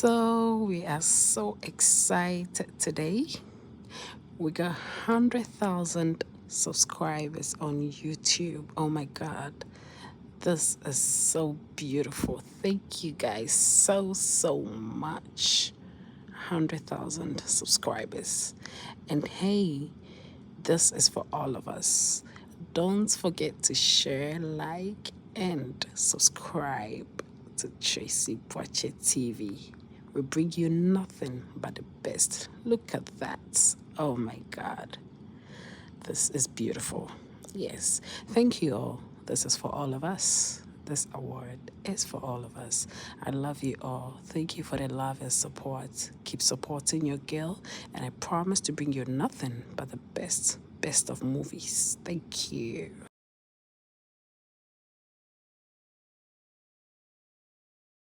So we are so excited today. We got 100,000 subscribers on YouTube. Oh my God. This is so beautiful. Thank you guys so much. 100,000 subscribers. And hey, this is for all of us. Don't forget to share, like, and subscribe to Tracy Boache TV. We bring you nothing but the best. Look at that. Oh my God. This is beautiful. Yes. Thank you all. This is for all of us. This award is for all of us. I love you all. Thank you for the love and support. Keep supporting your girl, and I promise to bring you nothing but the best of movies. Thank you.